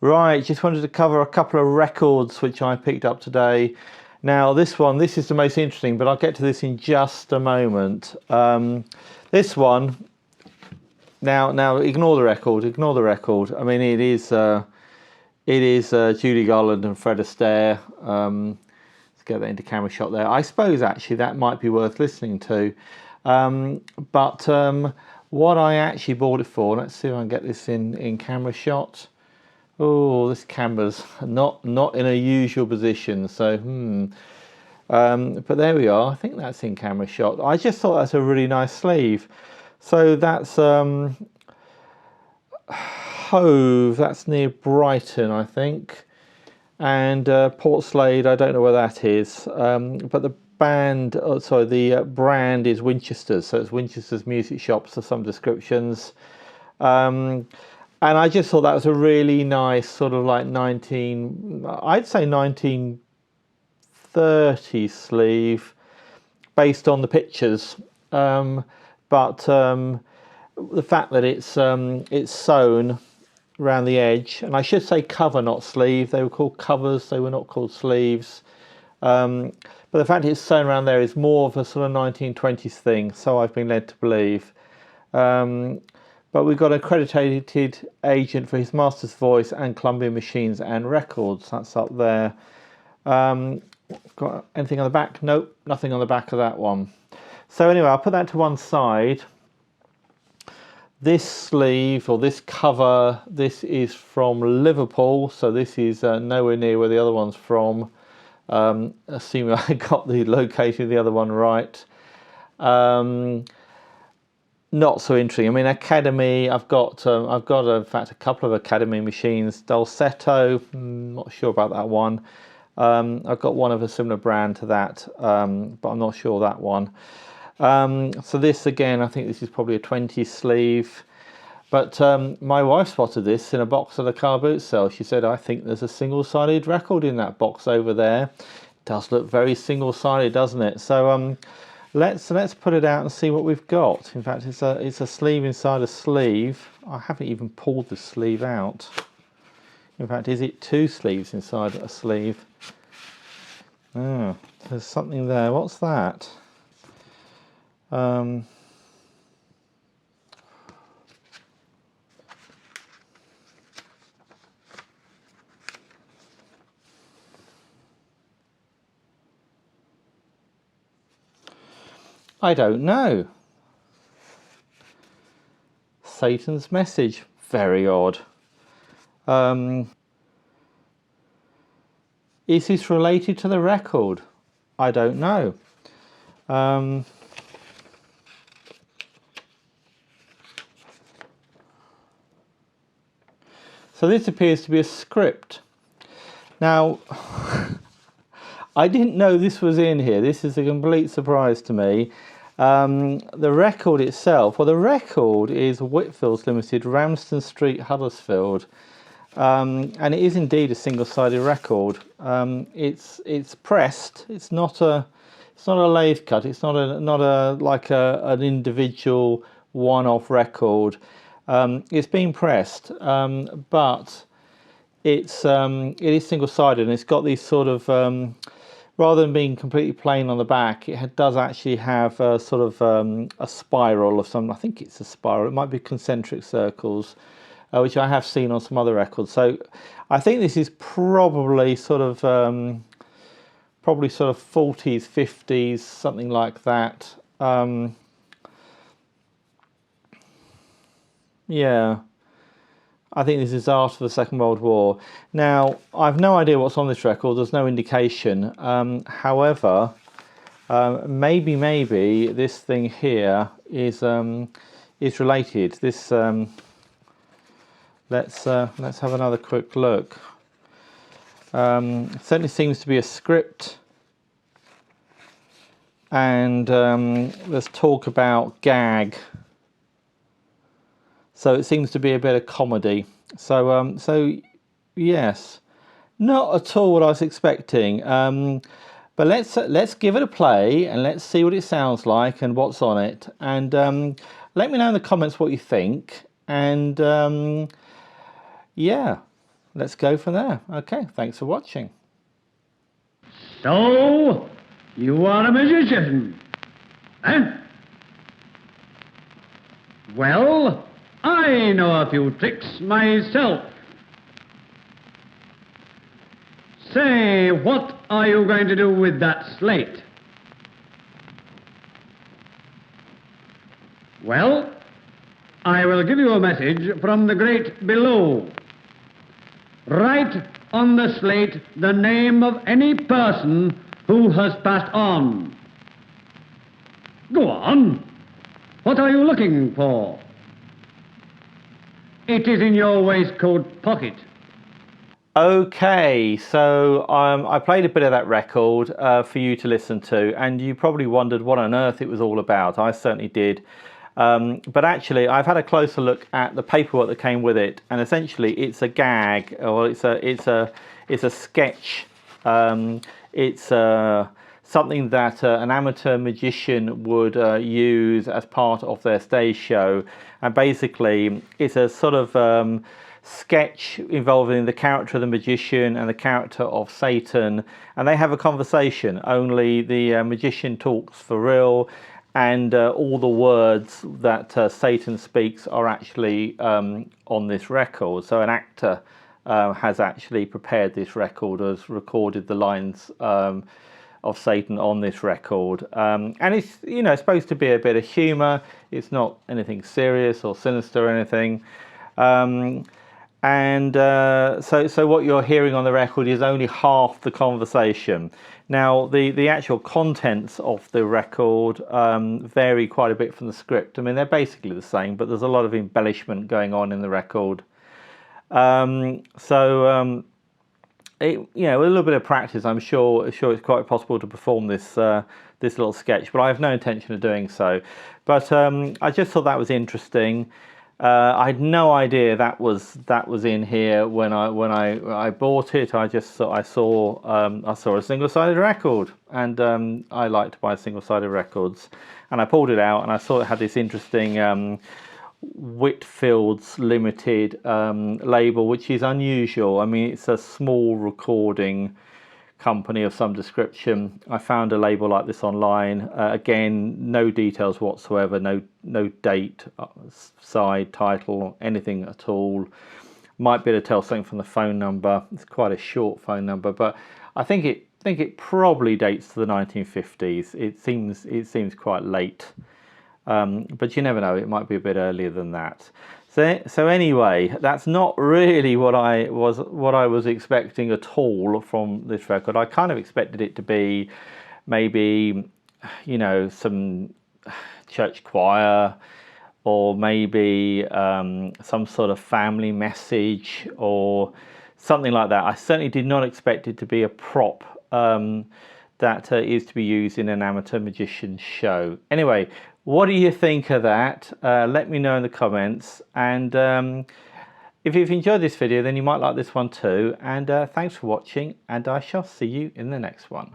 Right, just wanted to cover a couple of records which I picked up today. Now this is the most interesting, but I'll get to this in just a moment. This one, now ignore the record, ignore the record. I mean, it is Judy Garland and Fred Astaire. Let's get that into camera shot there. I suppose actually that might be worth listening to. But what I actually bought it for, let's see if I can get this in camera shot. Oh, this camera's not in a usual position, so but there we are. I think that's in camera shot. I just thought that's a really nice sleeve. So that's Hove, that's near Brighton, I think, and Portslade, I don't know where that is, but the brand is Winchester's, so it's Winchester's Music Shops of some descriptions. And I just thought that was a really nice sort of like 1930 sleeve based on the pictures. But the fact that it's sewn around the edge, and I should say cover, not sleeve. They were called covers, they were not called sleeves. But the fact it's sewn around there is more of a sort of 1920s thing, so I've been led to believe. But we've got an accredited agent for his master's voice and Columbia Machines and Records. That's up there. Got anything on the back? Nope, nothing on the back of that one. So anyway, I'll put that to one side. This sleeve, or this cover, this is from Liverpool. So this is nowhere near where the other one's from. Assuming I got the location of the other one right. Not so interesting. I mean, Academy. I've got in fact a couple of Academy machines. Dulcetto. Not sure about that one. I've got one of a similar brand to that, but I'm not sure that one. So this again, I think this is probably a 20 sleeve. But my wife spotted this in a box at a car boot sale. She said, "I think there's a single-sided record in that box over there." It does look very single-sided, doesn't it? So let's put it out and see what we've got. In fact, it's a sleeve inside a sleeve. I haven't even pulled the sleeve out. In fact, is it two sleeves inside a sleeve? Oh, there's something there. What's that? I don't know. Satan's message. Very odd. Is this related to the record? I don't know. So this appears to be a script. Now, I didn't know this was in here. This is a complete surprise to me. The record itself, well, the record is Whitfields Limited, Ramsden Street, Huddersfield, and it is indeed a single-sided record. It's pressed. It's not a lathe cut. It's not an individual one-off record. It's been pressed, but it is single-sided, and it's got these sort of rather than being completely plain on the back, it does actually have a sort of a spiral of some. I think it's a spiral. It might be concentric circles, which I have seen on some other records. So I think this is probably sort of 40s, 50s, something like that. Yeah. I think this is after the Second World War. Now, I've no idea what's on this record. There's no indication. However, maybe this thing here is related. This let's have another quick look. Certainly seems to be a script, and there's talk about gag. So it seems to be a bit of comedy. So yes, not at all what I was expecting. But let's give it a play and let's see what it sounds like and what's on it. And let me know in the comments what you think. And yeah, let's go from there. Okay, thanks for watching. So, you are a magician, eh? Well, I know a few tricks myself. Say, what are you going to do with that slate? Well, I will give you a message from the great below. Write on the slate the name of any person who has passed on. Go on. What are you looking for? It is in your waistcoat pocket. Okay, so I played a bit of that record for you to listen to, and you probably wondered what on earth it was all about. I certainly did. But actually, I've had a closer look at the paperwork that came with it, and essentially, it's a gag, or it's a sketch. It's something that an amateur magician would use as part of their stage show, and basically, it's a sort of sketch involving the character of the magician and the character of Satan, and they have a conversation. Only the magician talks for real, and all the words that Satan speaks are actually on this record. So an actor has actually prepared this record, has recorded the lines of Satan on this record, and it's supposed to be a bit of humour. It's not anything serious or sinister or anything. So what you're hearing on the record is only half the conversation. Now, the actual contents of the record vary quite a bit from the script. I mean, they're basically the same, but there's a lot of embellishment going on in the record. With a little bit of practice, I'm sure it's quite possible to perform this this little sketch, but I have no intention of doing so. But I just thought that was interesting. I had no idea that was in here when I bought it. I saw a single-sided record, and I like to buy single-sided records. And I pulled it out, and I saw it had this interesting Whitfields Limited label, which is unusual. I mean, it's a small recording company of some description. I found a label like this online. Again, no details whatsoever, no date, side, title, anything at all. Might be able to tell something from the phone number. It's quite a short phone number, but I think it probably dates to the 1950s. It seems quite late, but you never know. It might be a bit earlier than that. So anyway, that's not really what I was expecting at all from this record. I kind of expected it to be maybe, some church choir, or maybe some sort of family message or something like that. I certainly did not expect it to be a prop that is to be used in an amateur magician show. Anyway, what do you think of that? Let me know in the comments, and if you've enjoyed this video, then you might like this one too. And thanks for watching, and I shall see you in the next one.